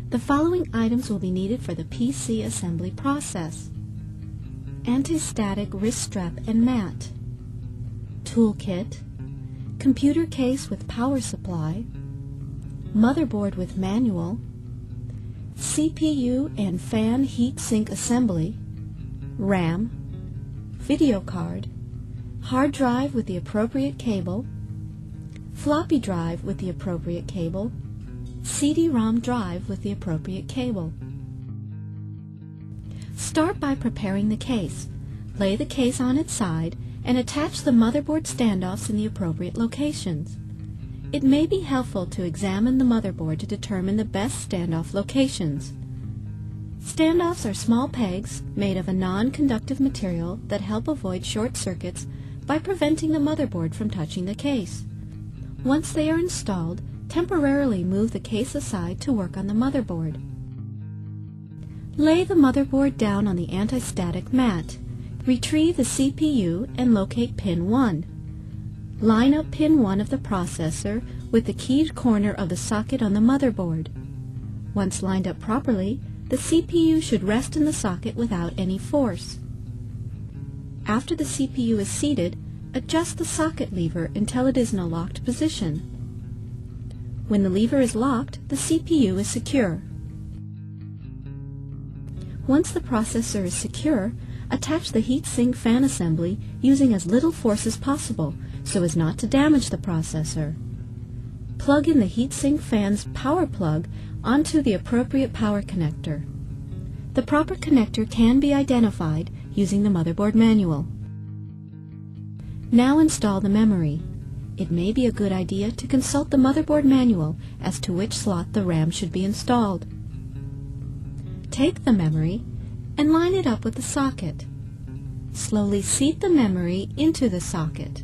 The following items will be needed for the PC assembly process: anti-static wrist strap and mat, toolkit, computer case with power supply, motherboard with manual, CPU and fan heat sink assembly, RAM, video card, hard drive with the appropriate cable, floppy drive with the appropriate cable, CD-ROM drive with the appropriate cable. Start by preparing the case. Lay the case on its side and attach the motherboard standoffs in the appropriate locations. It may be helpful to examine the motherboard to determine the best standoff locations. Standoffs are small pegs made of a non-conductive material that help avoid short circuits by preventing the motherboard from touching the case. Once they are installed, temporarily move the case aside to work on the motherboard. Lay the motherboard down on the anti-static mat. Retrieve the CPU and locate pin 1. Line up pin 1 of the processor with the keyed corner of the socket on the motherboard. Once lined up properly, the CPU should rest in the socket without any force. After the CPU is seated, adjust the socket lever until it is in a locked position. When the lever is locked, the CPU is secure. Once the processor is secure, attach the heatsink fan assembly using as little force as possible so as not to damage the processor. Plug in the heatsink fan's power plug onto the appropriate power connector. The proper connector can be identified using the motherboard manual. Now install the memory. It may be a good idea to consult the motherboard manual as to which slot the RAM should be installed. Take the memory and line it up with the socket. Slowly seat the memory into the socket.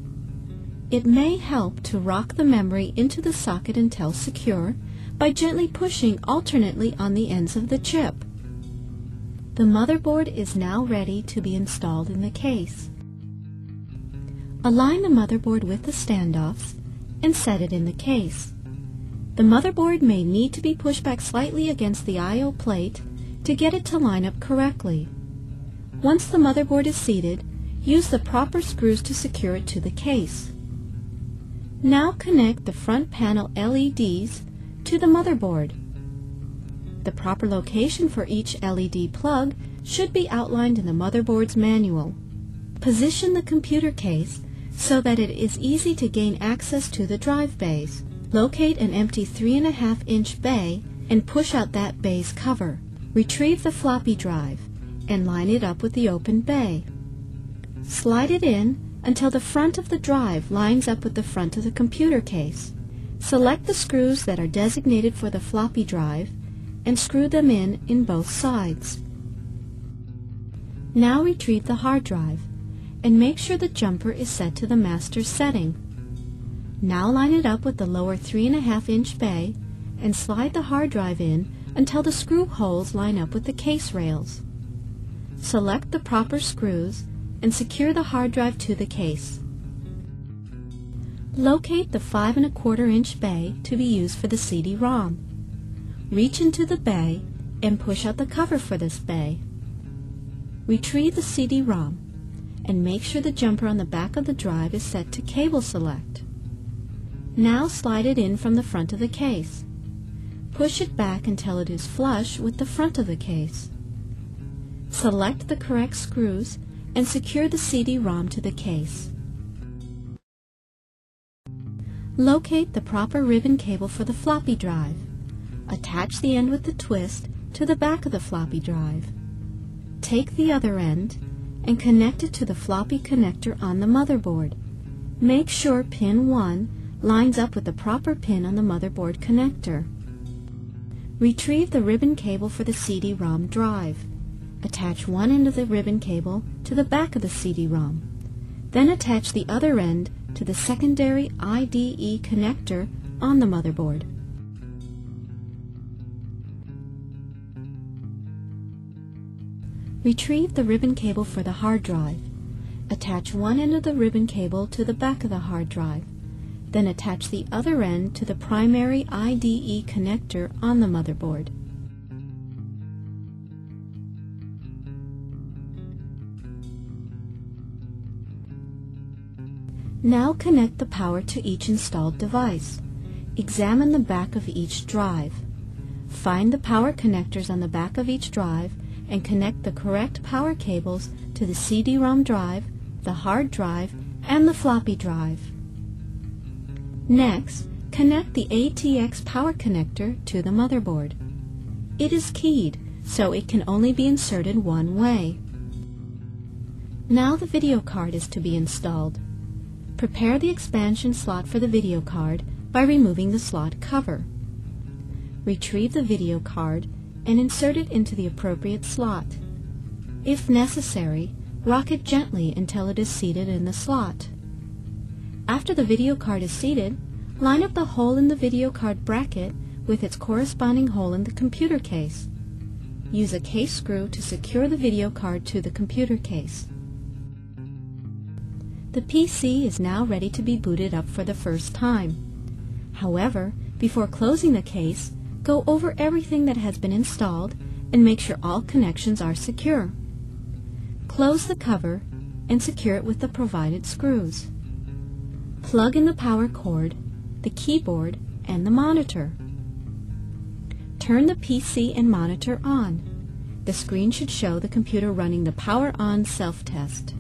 It may help to rock the memory into the socket until secure by gently pushing alternately on the ends of the chip. The motherboard is now ready to be installed in the case. Align the motherboard with the standoffs and set it in the case. The motherboard may need to be pushed back slightly against the I/O plate to get it to line up correctly. Once the motherboard is seated, use the proper screws to secure it to the case. Now connect the front panel LEDs to the motherboard. The proper location for each LED plug should be outlined in the motherboard's manual. Position the computer case so that it is easy to gain access to the drive bays. Locate an empty 3.5-inch bay and push out that bay's cover. Retrieve the floppy drive and line it up with the open bay. Slide it in until the front of the drive lines up with the front of the computer case. Select the screws that are designated for the floppy drive and screw them in both sides. Now retrieve the hard drive and make sure the jumper is set to the master setting. Now line it up with the lower 3.5-inch bay and slide the hard drive in until the screw holes line up with the case rails. Select the proper screws and secure the hard drive to the case. Locate the 5.25-inch bay to be used for the CD-ROM. Reach into the bay and push out the cover for this bay. Retrieve the CD-ROM and make sure the jumper on the back of the drive is set to cable select. Now slide it in from the front of the case. Push it back until it is flush with the front of the case. Select the correct screws and secure the CD-ROM to the case. Locate the proper ribbon cable for the floppy drive. Attach the end with the twist to the back of the floppy drive. Take the other end and connect it to the floppy connector on the motherboard. Make sure pin 1 lines up with the proper pin on the motherboard connector. Retrieve the ribbon cable for the CD-ROM drive. Attach one end of the ribbon cable to the back of the CD-ROM. Then attach the other end to the secondary IDE connector on the motherboard. Retrieve the ribbon cable for the hard drive. Attach one end of the ribbon cable to the back of the hard drive. Then attach the other end to the primary IDE connector on the motherboard. Now connect the power to each installed device. Examine the back of each drive. Find the power connectors on the back of each drive and connect the correct power cables to the CD-ROM drive, the hard drive, and the floppy drive. Next, connect the ATX power connector to the motherboard. It is keyed, so it can only be inserted one way. Now the video card is to be installed. Prepare the expansion slot for the video card by removing the slot cover. Retrieve the video card and insert it into the appropriate slot. If necessary, rock it gently until it is seated in the slot. After the video card is seated, line up the hole in the video card bracket with its corresponding hole in the computer case. Use a case screw to secure the video card to the computer case. The PC is now ready to be booted up for the first time. However, before closing the case, go over everything that has been installed and make sure all connections are secure. Close the cover and secure it with the provided screws. Plug in the power cord, the keyboard, and the monitor. Turn the PC and monitor on. The screen should show the computer running the Power On self-test.